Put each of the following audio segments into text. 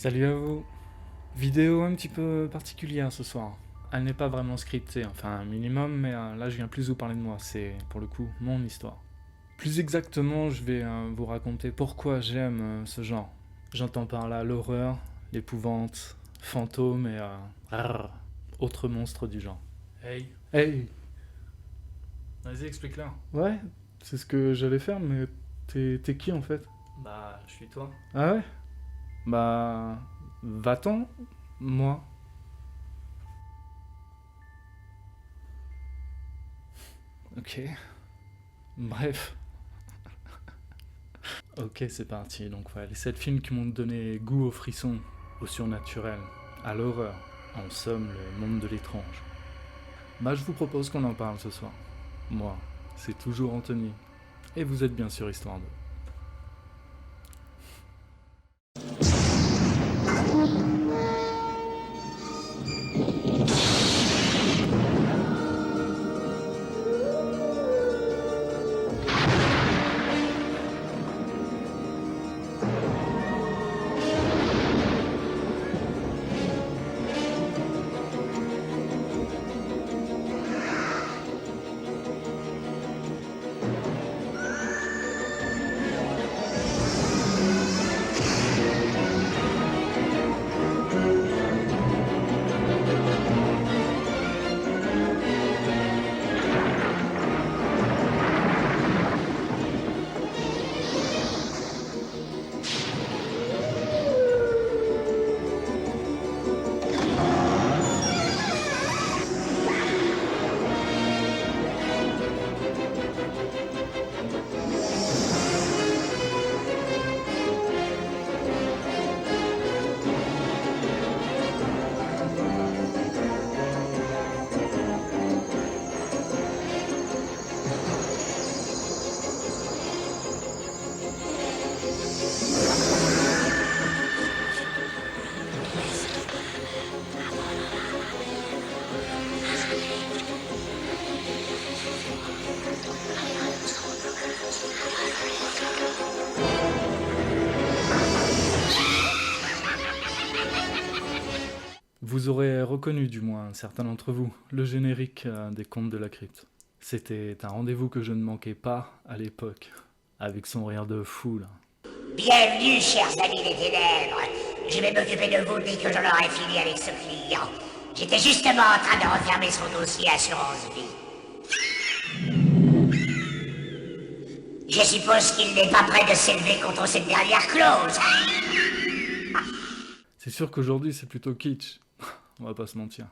Salut à vous. Vidéo un petit peu particulière ce soir. Elle n'est pas vraiment scriptée, enfin un minimum, mais là je viens plus vous parler de moi, c'est pour le coup mon histoire. Plus exactement, je vais vous raconter pourquoi j'aime ce genre. J'entends par là l'horreur, l'épouvante, fantômes et autres monstres du genre. Hey, hey, vas-y explique-leur. Ouais, c'est ce que j'allais faire, mais t'es qui en fait? Bah, je suis toi. Ah ouais? Bah, va-t'en, moi. Ok. Bref. Ok, c'est parti. Donc, ouais, les 7 films qui m'ont donné goût au frisson, au surnaturel, à l'horreur, en somme, le monde de l'étrange. Bah, je vous propose qu'on en parle ce soir. Moi, c'est toujours Anthony. Et vous êtes bien sûr Histoire 2. Vous aurez reconnu, du moins certains d'entre vous, le générique des Contes de la Crypte. C'était un rendez-vous que je ne manquais pas à l'époque, avec son rire de fou là. Bienvenue, chers amis des ténèbres. Je vais m'occuper de vous dès que j'en aurai fini avec ce client. J'étais justement en train de refermer son dossier assurance vie. Je suppose qu'il n'est pas prêt de s'élever contre cette dernière clause. C'est sûr qu'aujourd'hui c'est plutôt kitsch, on va pas se mentir.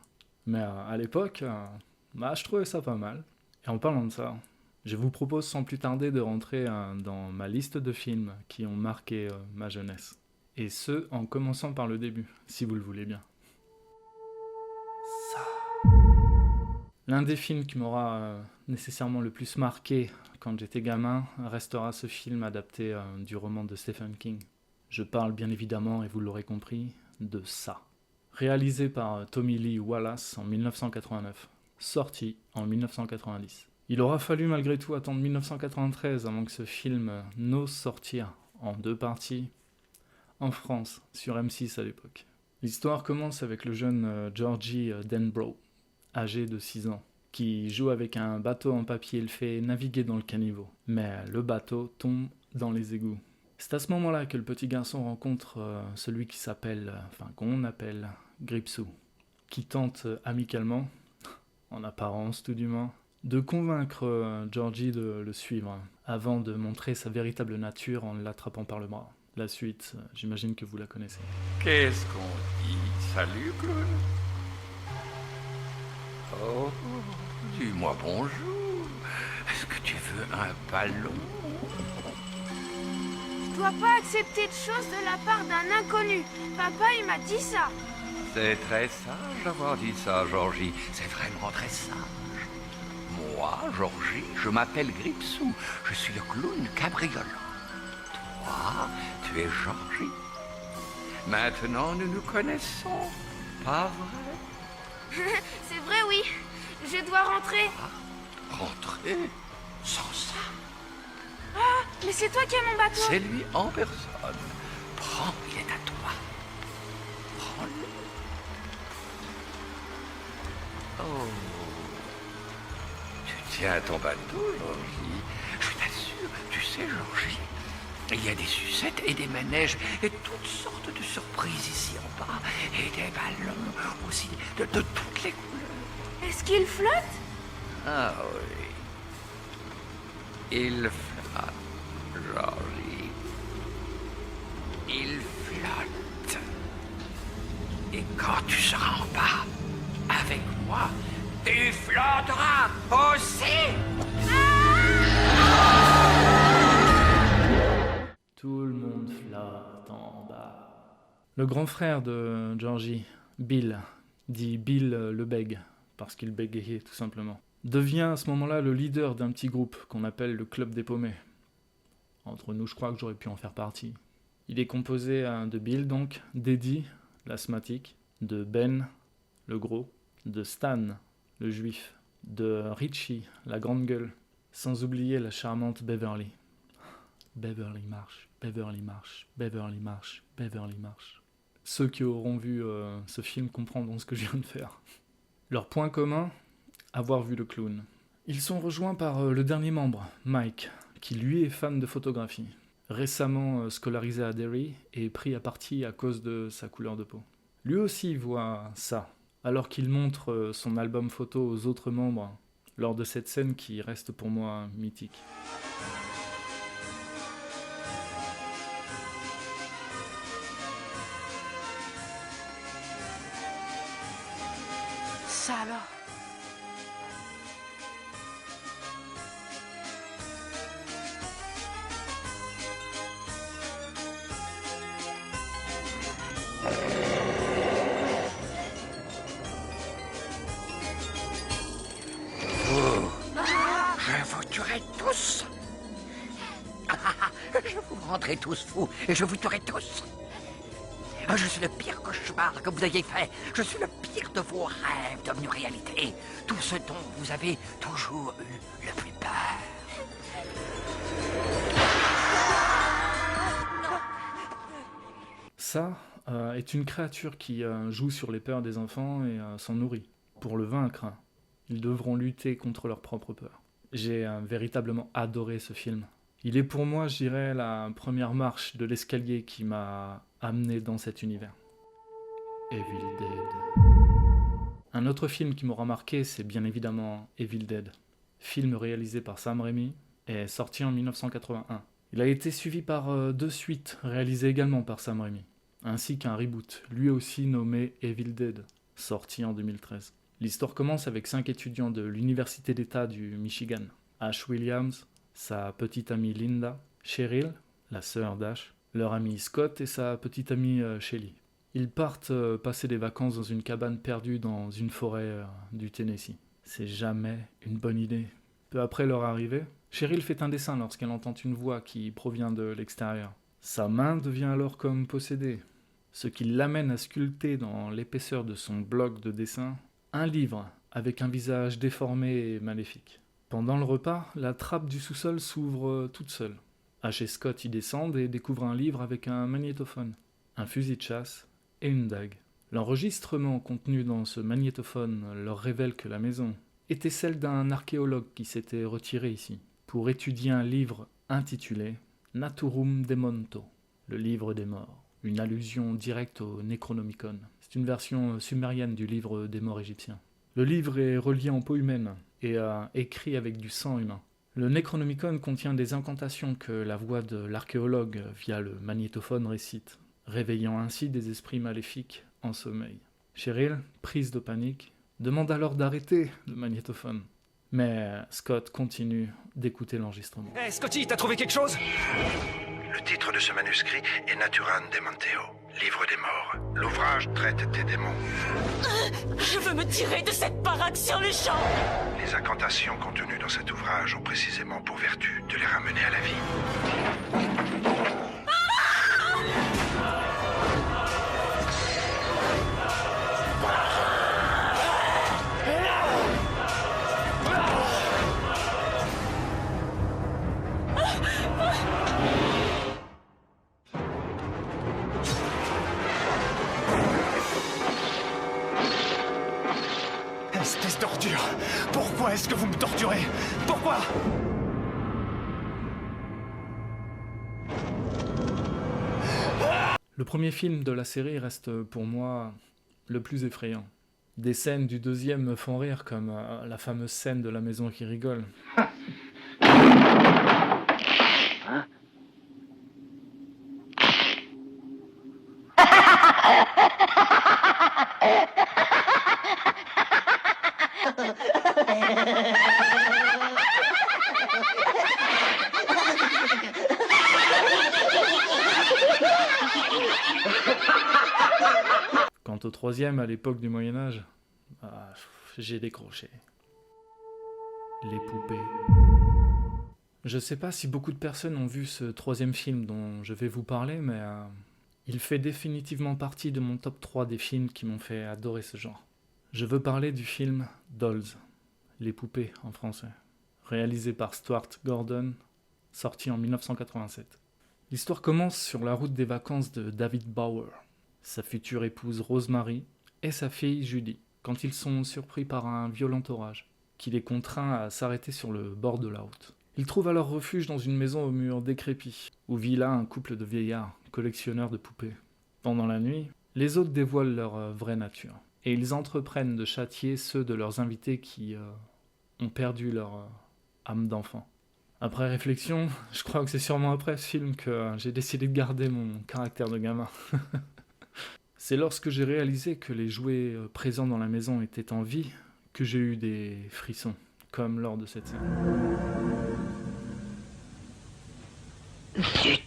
Mais à l'époque, bah, je trouvais ça pas mal. Et en parlant de ça, je vous propose sans plus tarder de rentrer dans ma liste de films qui ont marqué ma jeunesse. Et ce, en commençant par le début, si vous le voulez bien. Ça. L'un des films qui m'aura nécessairement le plus marqué quand j'étais gamin restera ce film adapté du roman de Stephen King. Je parle bien évidemment, et vous l'aurez compris, de ça. Réalisé par Tommy Lee Wallace en 1989, sorti en 1990. Il aura fallu malgré tout attendre 1993 avant que ce film n'ose sortir en 2 parties en France, sur M6 à l'époque. L'histoire commence avec le jeune Georgie Denbrough, âgé de 6 ans, qui joue avec un bateau en papier et le fait naviguer dans le caniveau. Mais le bateau tombe dans les égouts. C'est à ce moment-là que le petit garçon rencontre celui qui s'appelle, qu'on appelle Gripsou, qui tente amicalement, en apparence tout du moins, de convaincre Georgie de le suivre, avant de montrer sa véritable nature en l'attrapant par le bras. La suite, j'imagine que vous la connaissez. Qu'est-ce qu'on dit? Salut, clown. Oh, dis-moi bonjour. Est-ce que tu veux un ballon? Je dois pas accepter de choses de la part d'un inconnu. Papa, il m'a dit ça. C'est très sage d'avoir dit ça, Georgie. C'est vraiment très sage. Moi, Georgie, je m'appelle Gripsou. Je suis le clown cabriolant. Toi, tu es Georgie. Maintenant, nous nous connaissons. Pas vrai? C'est vrai, oui. Je dois rentrer. Rentrer sans ça? Ah, mais c'est toi qui as mon bateau. C'est lui en personne. Prends, il est à toi. Oh. Tu tiens ton bateau, Georgie. Je t'assure, tu sais, Georgie, il y a des sucettes et des manèges et toutes sortes de surprises ici en bas. Et des ballons aussi de toutes les couleurs. Est-ce qu'il flotte? Ah oui. Il flotte, Georgie. Il flotte. Et quand tu seras en bas, avec moi, tu flotteras aussi. Tout le monde flotte en bas. Le grand frère de Georgie, Bill, dit Bill le bègue, parce qu'il bégayait tout simplement, devient à ce moment-là le leader d'un petit groupe qu'on appelle le Club des Paumés. Entre nous, je crois que j'aurais pu en faire partie. Il est composé de Bill donc, d'Eddie, l'asthmatique, de Ben, le gros, de Stan, le juif, de Richie, la grande gueule, sans oublier la charmante Beverly. Beverly marche, Beverly marche, Beverly marche, Beverly marche. Ceux qui auront vu ce film comprendront ce que je viens de faire. Leur point commun, avoir vu le clown. Ils sont rejoints par le dernier membre, Mike, qui lui est fan de photographie, récemment scolarisé à Derry et pris à partie à cause de sa couleur de peau. Lui aussi voit ça, alors qu'il montre son album photo aux autres membres lors de cette scène qui reste pour moi mythique. Ça alors? Je vous tuerai tous. Je vous rendrai tous fous et je vous tuerai tous. Je suis le pire cauchemar que vous ayez fait. Je suis le pire de vos rêves devenus réalité. Tout ce dont vous avez toujours eu le plus peur. Ça est une créature qui joue sur les peurs des enfants et s'en nourrit. Pour le vaincre, ils devront lutter contre leurs propres peurs. J'ai véritablement adoré ce film. Il est pour moi, je dirais, la première marche de l'escalier qui m'a amené dans cet univers. Evil Dead. Un autre film qui m'aura marqué, c'est bien évidemment Evil Dead. Film réalisé par Sam Raimi et sorti en 1981. Il a été suivi par 2 suites réalisées également par Sam Raimi, ainsi qu'un reboot, lui aussi nommé Evil Dead, sorti en 2013. L'histoire commence avec 5 étudiants de l'Université d'État du Michigan. Ash Williams, sa petite amie Linda, Cheryl, la sœur d'Ash, leur ami Scott et sa petite amie Shelly. Ils partent passer des vacances dans une cabane perdue dans une forêt du Tennessee. C'est jamais une bonne idée. Peu après leur arrivée, Cheryl fait un dessin lorsqu'elle entend une voix qui provient de l'extérieur. Sa main devient alors comme possédée, ce qui l'amène à sculpter dans l'épaisseur de son bloc de dessin un livre avec un visage déformé et maléfique. Pendant le repas, la trappe du sous-sol s'ouvre toute seule. Ash et Scott y descendent et découvrent un livre avec un magnétophone, un fusil de chasse et une dague. L'enregistrement contenu dans ce magnétophone leur révèle que la maison était celle d'un archéologue qui s'était retiré ici pour étudier un livre intitulé Naturum Demonto, le livre des morts, une allusion directe au Necronomicon. C'est une version sumérienne du livre des morts égyptiens. Le livre est relié en peau humaine et écrit avec du sang humain. Le Necronomicon contient des incantations que la voix de l'archéologue via le magnétophone récite, réveillant ainsi des esprits maléfiques en sommeil. Cheryl, prise de panique, demande alors d'arrêter le magnétophone. Mais Scott continue d'écouter l'enregistrement. Hey Scotty, t'as trouvé quelque chose? Le titre de ce manuscrit est Naturam Demonteo, livre des morts. L'ouvrage traite des démons. Je veux me tirer de cette baraque sur les champs. Les incantations contenues dans cet ouvrage ont précisément pour vertu de les ramener à la vie. Espèce Pourquoi est-ce que vous me torturez? Pourquoi? Le premier film de la série reste pour moi le plus effrayant. Des scènes du deuxième me font rire, comme la fameuse scène de la maison qui rigole. Quant au troisième, à l'époque du Moyen-Âge, j'ai décroché. Les poupées. Je sais pas si beaucoup de personnes ont vu ce troisième film dont je vais vous parler, mais il fait définitivement partie de mon top 3 des films qui m'ont fait adorer ce genre. Je veux parler du film Dolls, Les poupées en français, réalisé par Stuart Gordon, sorti en 1987. L'histoire commence sur la route des vacances de David Bower, sa future épouse Rosemary et sa fille Judy, quand ils sont surpris par un violent orage, qui les contraint à s'arrêter sur le bord de la route. Ils trouvent alors refuge dans une maison aux murs décrépits, où vit là un couple de vieillards, collectionneurs de poupées. Pendant la nuit, les hôtes dévoilent leur vraie nature, et ils entreprennent de châtier ceux de leurs invités qui ont perdu leur âme d'enfant. Après réflexion, je crois que c'est sûrement après ce film que j'ai décidé de garder mon caractère de gamin. C'est lorsque j'ai réalisé que les jouets présents dans la maison étaient en vie que j'ai eu des frissons, comme lors de cette scène. Zut!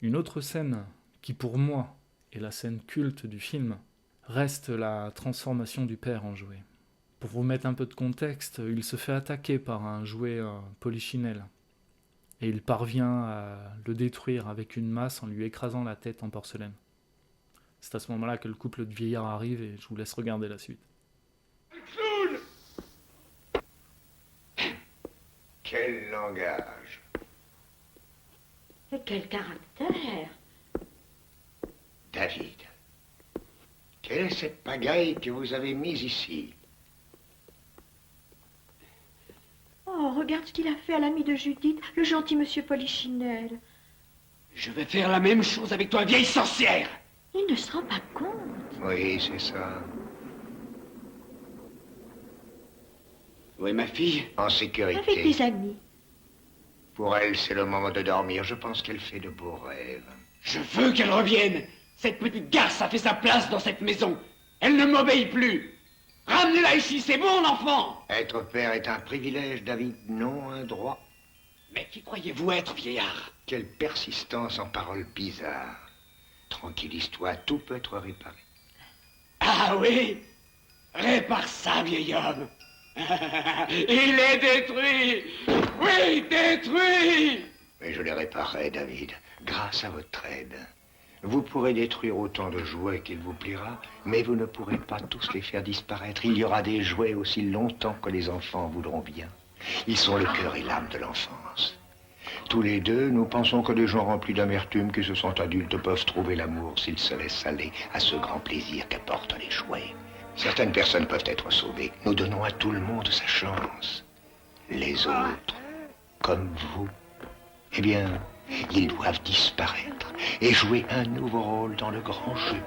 Une autre scène, qui pour moi est la scène culte du film, reste la transformation du père en jouet. Pour vous mettre un peu de contexte, il se fait attaquer par un jouet polichinelle, et il parvient à le détruire avec une masse en lui écrasant la tête en porcelaine. C'est à ce moment-là que le couple de vieillards arrive et je vous laisse regarder la suite. Quel langage! Et quel caractère! David, quelle est cette pagaille que vous avez mise ici? Oh, regarde ce qu'il a fait à l'ami de Judith, le gentil monsieur Polichinelle. Je vais faire la même chose avec toi, vieille sorcière! Il ne se rend pas compte. Oui, c'est ça. Où est ma fille? En Avec sécurité. des amis. Pour elle, c'est le moment de dormir. Je pense qu'elle fait de beaux rêves. Je veux qu'elle revienne! Cette petite garce a fait sa place dans cette maison. Elle ne m'obéit plus. Ramenez-la ici, c'est bon, l'enfant! Être père est un privilège, David, non un droit. Mais qui croyez-vous être, vieillard? Quelle persistance en paroles bizarres. Tranquillise-toi, tout peut être réparé. Ah oui? Répare ça, vieil homme. Il est détruit! Oui, détruit! Mais je les réparerai, David, grâce à votre aide. Vous pourrez détruire autant de jouets qu'il vous plaira, mais vous ne pourrez pas tous les faire disparaître. Il y aura des jouets aussi longtemps que les enfants voudront bien. Ils sont le cœur et l'âme de l'enfance. Tous les deux, nous pensons que des gens remplis d'amertume qui se sentent adultes peuvent trouver l'amour s'ils se laissent aller à ce grand plaisir qu'apportent les jouets. Certaines personnes peuvent être sauvées. Nous donnons à tout le monde sa chance. Les autres, comme vous, eh bien, ils doivent disparaître et jouer un nouveau rôle dans le grand jeu.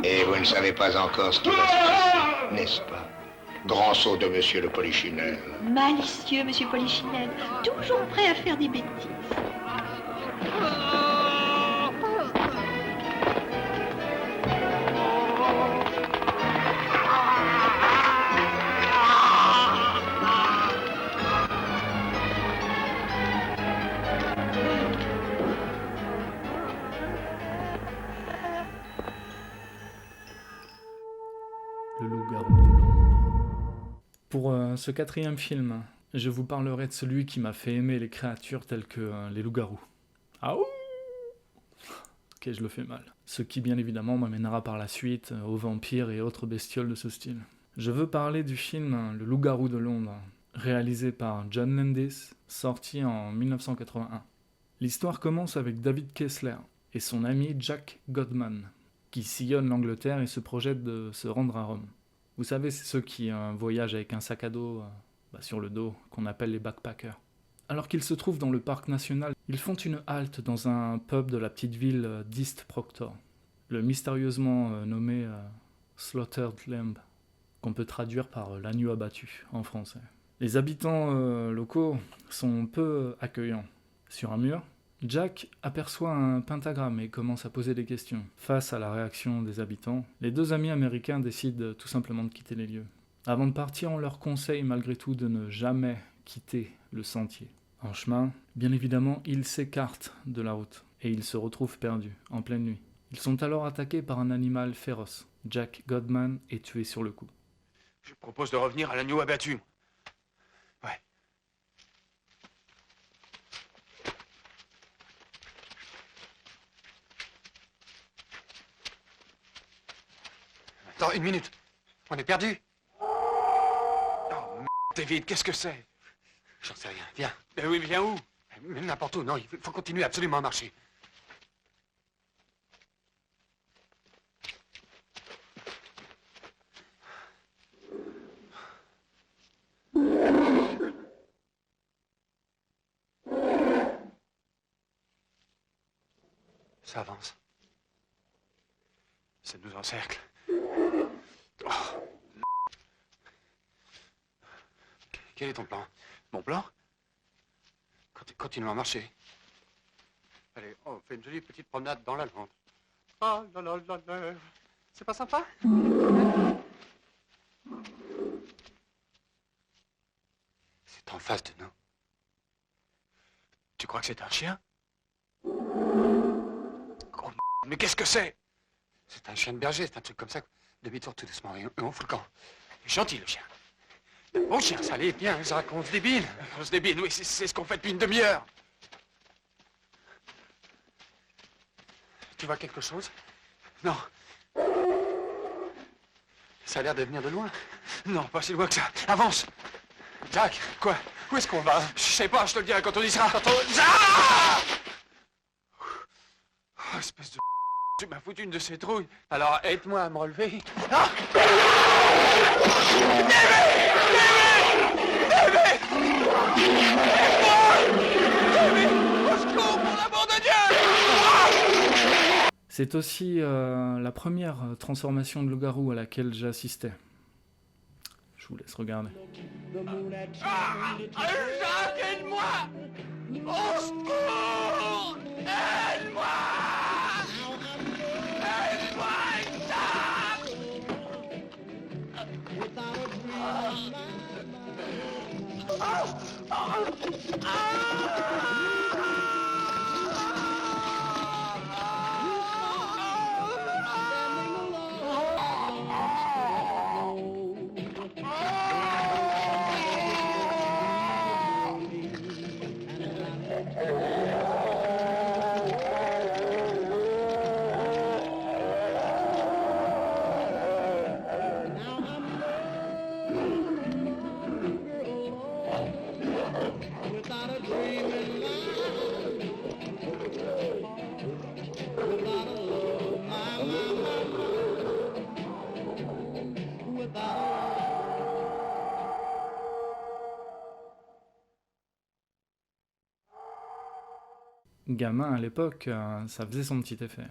Et vous ne savez pas encore ce qui va se passer, n'est-ce pas? Grand saut de monsieur le Polichinelle. Malicieux, monsieur Polichinelle. Toujours prêt à faire des bêtises. Pour ce 4e film, je vous parlerai de celui qui m'a fait aimer les créatures telles que les loups-garous. Ah ouh! Ok, je le fais mal. Ce qui bien évidemment m'amènera par la suite aux vampires et autres bestioles de ce style. Je veux parler du film Le Loup-garou de Londres, réalisé par John Landis, sorti en 1981. L'histoire commence avec David Kessler et son ami Jack Godman, qui sillonnent l'Angleterre et se projettent de se rendre à Rome. Vous savez, c'est ceux qui voyagent avec un sac à dos sur le dos, qu'on appelle les backpackers. Alors qu'ils se trouvent dans le parc national, ils font une halte dans un pub de la petite ville d'East Proctor, le mystérieusement nommé Slaughtered Lamb, qu'on peut traduire par l'agneau abattu en français. Les habitants locaux sont peu accueillants. Sur un mur, Jack aperçoit un pentagramme et commence à poser des questions. Face à la réaction des habitants, les deux amis américains décident tout simplement de quitter les lieux. Avant de partir, on leur conseille malgré tout de ne jamais quitter le sentier. En chemin, bien évidemment, ils s'écartent de la route et ils se retrouvent perdus, en pleine nuit. Ils sont alors attaqués par un animal féroce. Jack Godman est tué sur le coup. Je propose de revenir à l'agneau abattu. Ouais. Attends, une minute. On est perdu. Oh, merde, David, qu'est-ce que c'est? J'en sais rien. Viens. Ben oui, mais viens où? Mais n'importe où. Non, il faut continuer absolument à marcher. Ça avance. Ça nous encercle. Oh. Quel est ton plan? Mon plan? Continue à marcher. Allez, on fait une jolie petite promenade dans la lande. Ah là là là là. C'est pas sympa? C'est en face de nous. Tu crois que c'est un chien? Oh, mais qu'est-ce que c'est? C'est un chien de berger, c'est un truc comme ça. Demi-tour tout doucement et on fout le camp. Gentil, le chien. Bon chien, ça allait bien, Jacques, on se débile. On se débine, oui, c'est ce qu'on fait depuis une demi-heure. Tu vois quelque chose? Non. Ça a l'air de venir de loin. Non, pas si loin que ça. Avance. Jack, Quoi? où est-ce qu'on va? Je sais pas, je te le dirai quand on y sera. Ah! Oh, espèce de... Tu m'as foutu une de ces trouilles. Alors aide-moi à me relever. Ah! C'est aussi la première transformation de loup-garou à laquelle j'ai assisté. Je vous laisse regarder. Jacques, aide-moi! Au secours! Aide-moi! Aide-moi, Jacques! Gamin à l'époque, ça faisait son petit effet.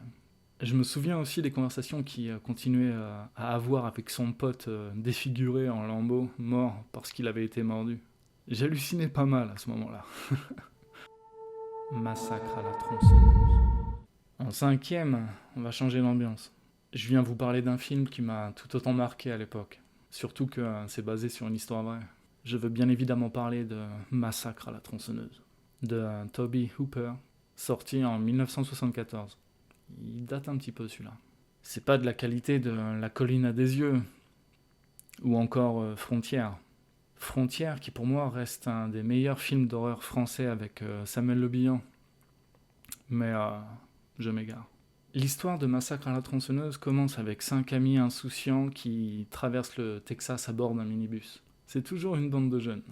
Je me souviens aussi des conversations qu'il continuait à avoir avec son pote défiguré en lambeaux, mort parce qu'il avait été mordu. J'hallucinais pas mal à ce moment-là. Massacre à la tronçonneuse. En 5e, on va changer d'ambiance. Je viens vous parler d'un film qui m'a tout autant marqué à l'époque. Surtout que c'est basé sur une histoire vraie. Je veux bien évidemment parler de Massacre à la tronçonneuse, de Toby Hooper, sorti en 1974. Il date un petit peu celui-là. C'est pas de la qualité de La colline à des yeux, ou encore Frontières, Frontières, qui pour moi reste un des meilleurs films d'horreur français avec Samuel Le Bihan. Mais je m'égare. L'histoire de Massacre à la tronçonneuse commence avec 5 amis insouciants qui traversent le Texas à bord d'un minibus. C'est toujours une bande de jeunes.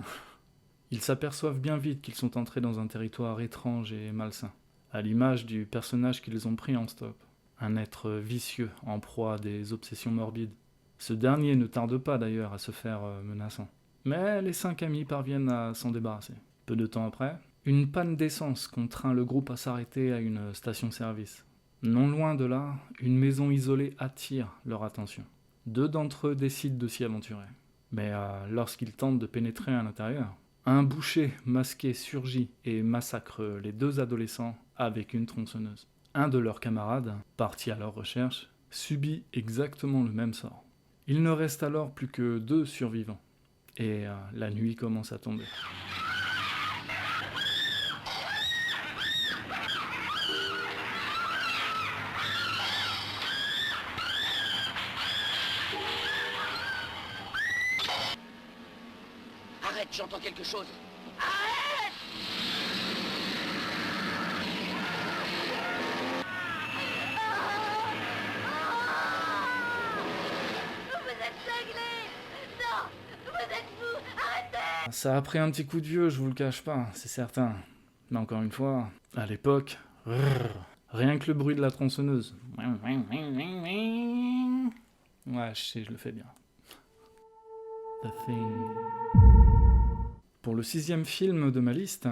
Ils s'aperçoivent bien vite qu'ils sont entrés dans un territoire étrange et malsain, à l'image du personnage qu'ils ont pris en stop. Un être vicieux, en proie à des obsessions morbides. Ce dernier ne tarde pas d'ailleurs à se faire menaçant. Mais les 5 amis parviennent à s'en débarrasser. Peu de temps après, une panne d'essence contraint le groupe à s'arrêter à une station-service. Non loin de là, une maison isolée attire leur attention. 2 d'entre eux décident de s'y aventurer. Mais lorsqu'ils tentent de pénétrer à l'intérieur, un boucher masqué surgit et massacre les 2 adolescents avec une tronçonneuse. Un de leurs camarades, parti à leur recherche, subit exactement le même sort. Il ne reste alors plus que 2 survivants. Et la nuit commence à tomber. Arrête, j'entends quelque chose. Ça a pris un petit coup de vieux, je vous le cache pas, c'est certain. Mais encore une fois, à l'époque, rien que le bruit de la tronçonneuse. Ouais, je sais, je le fais bien. The Thing. Pour le 6e film de ma liste,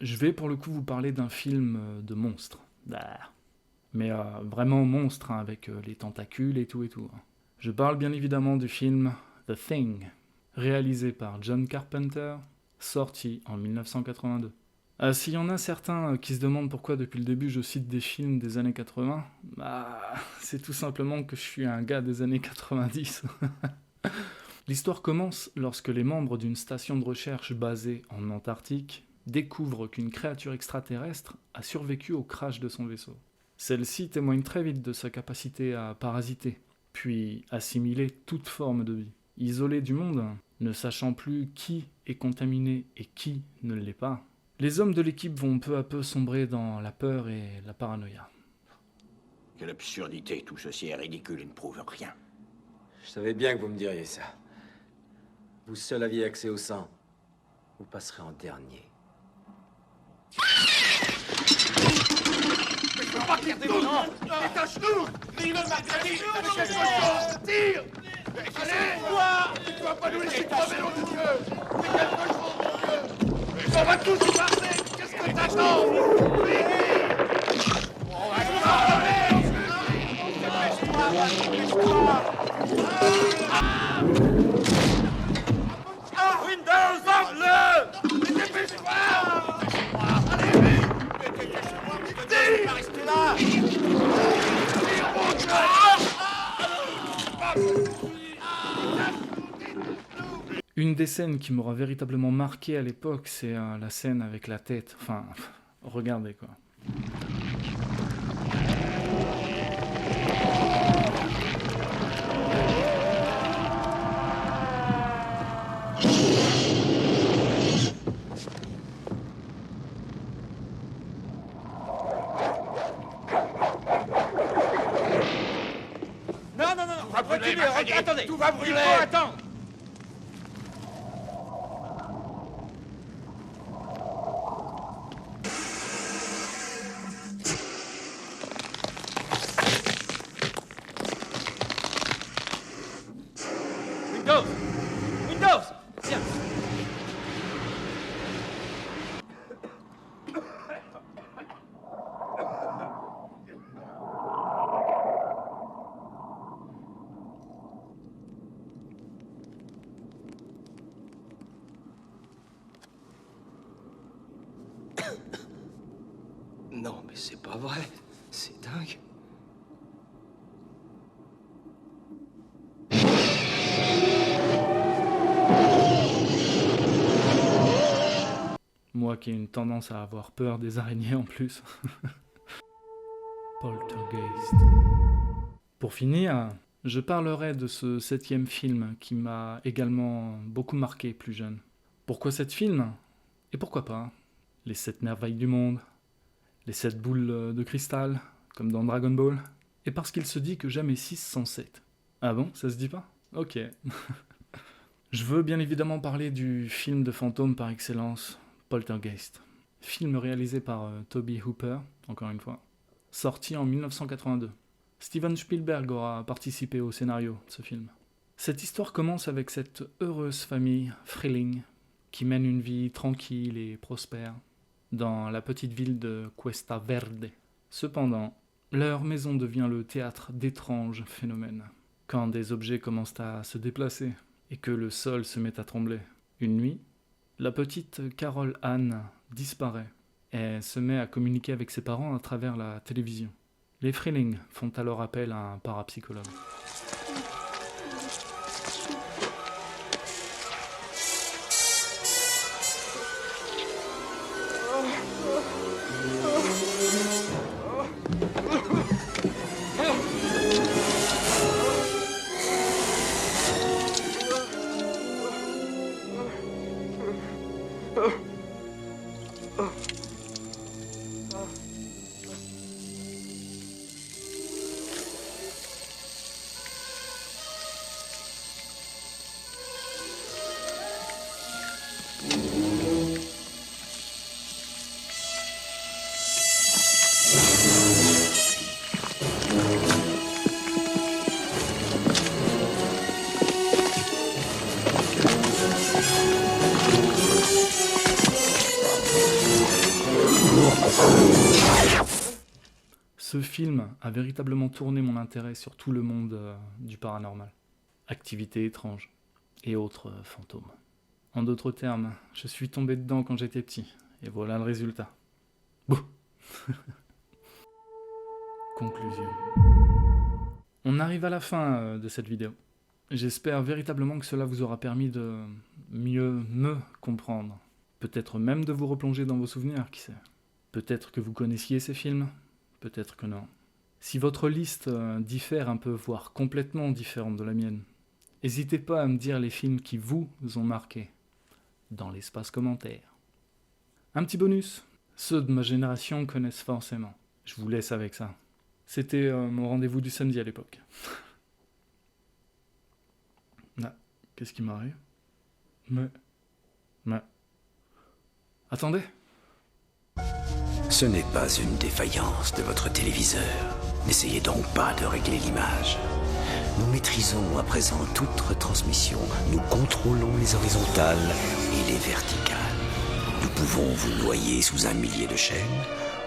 je vais pour le coup vous parler d'un film de monstre. Mais vraiment monstre, hein, avec les tentacules et tout. Je parle bien évidemment du film The Thing, réalisé par John Carpenter, sorti en 1982. S'il y en a certains qui se demandent pourquoi depuis le début je cite des films des années 80, c'est tout simplement que je suis un gars des années 90. L'histoire commence lorsque les membres d'une station de recherche basée en Antarctique découvrent qu'une créature extraterrestre a survécu au crash de son vaisseau. Celle-ci témoigne très vite de sa capacité à parasiter, puis assimiler toute forme de vie. Isolés du monde, ne sachant plus qui est contaminé et qui ne l'est pas, les hommes de l'équipe vont peu à peu sombrer dans la peur et la paranoïa. Quelle absurdité, tout ceci est ridicule et ne prouve rien. Je savais bien que vous me diriez ça. Vous seul aviez accès au sang. Vous passerez en dernier. Mais je peux pas qu'il tourne. Détache-nous. Dis-le, Marguerite. Fais quelque chose. Tire. Allez, toi. Tu vas pas nous laisser crever, nom de Dieu. Fais quelque chose, mon Dieu. On va tous y passer. Qu'est-ce que t'attends? Vite. On va tout parler. Dépêche-toi. Windows, ouvre-le. Dépêche-toi. Allez, vite. Dépêche-moi, vite. Pas rester là. Une des scènes qui m'aura véritablement marqué à l'époque, c'est la scène avec la tête. Enfin, regardez quoi. Non, reculez, attendez. Tout va brûler. Il faut attendre. Windows, tiens. Non, mais c'est pas vrai. C'est dingue. Moi qui ai une tendance à avoir peur des araignées en plus. Poltergeist. Pour finir, Je parlerai de ce 7e film qui m'a également beaucoup marqué plus jeune. Pourquoi 7 films? Et pourquoi pas les 7 merveilles du monde, les 7 boules de cristal, comme dans Dragon Ball, et parce qu'il se dit que jamais 6 sans 7. Ah bon, ça se dit pas? Ok. Je veux bien évidemment parler du film de fantôme par excellence, Poltergeist. Film réalisé par Toby Hooper, encore une fois, sorti en 1982. Steven Spielberg aura participé au scénario de ce film. Cette histoire commence avec cette heureuse famille Freeling qui mène une vie tranquille et prospère dans la petite ville de Cuesta Verde. Cependant, leur maison devient le théâtre d'étranges phénomènes. Quand des objets commencent à se déplacer et que le sol se met à trembler. Une nuit, la petite Carol Anne disparaît et se met à communiquer avec ses parents à travers la télévision. Les Freeling font alors appel à un parapsychologue. Ce film a véritablement tourné mon intérêt sur tout le monde du paranormal. Activités étranges et autres fantômes. En d'autres termes, je suis tombé dedans quand j'étais petit, et voilà le résultat. Bouh. Conclusion. On arrive à la fin de cette vidéo. J'espère véritablement que cela vous aura permis de mieux me comprendre. Peut-être même de vous replonger dans vos souvenirs, qui sait. Peut-être que vous connaissiez ces films, peut-être que non. Si votre liste diffère un peu, voire complètement différente de la mienne, n'hésitez pas à me dire les films qui vous ont marqué dans l'espace commentaire. Un petit bonus, ceux de ma génération connaissent forcément. Je vous laisse avec ça. C'était mon rendez-vous du samedi à l'époque. Ah, qu'est-ce qui m'arrive? Mais... Attendez. Ce n'est pas une défaillance de votre téléviseur. N'essayez donc pas de régler l'image. Nous maîtrisons à présent toute retransmission. Nous contrôlons les horizontales et les verticales. Nous pouvons vous noyer sous un millier de chaînes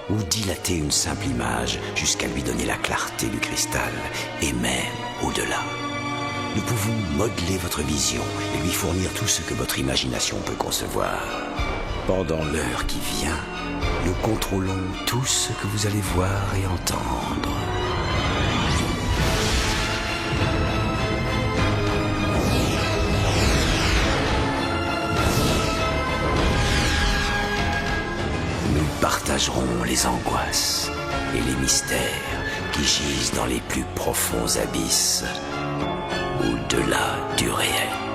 ou dilater une simple image jusqu'à lui donner la clarté du cristal et même au-delà. Nous pouvons modeler votre vision et lui fournir tout ce que votre imagination peut concevoir. Pendant l'heure qui vient, nous contrôlons tout ce que vous allez voir et entendre. Nous partagerons les angoisses et les mystères qui gisent dans les plus profonds abysses, au-delà du réel.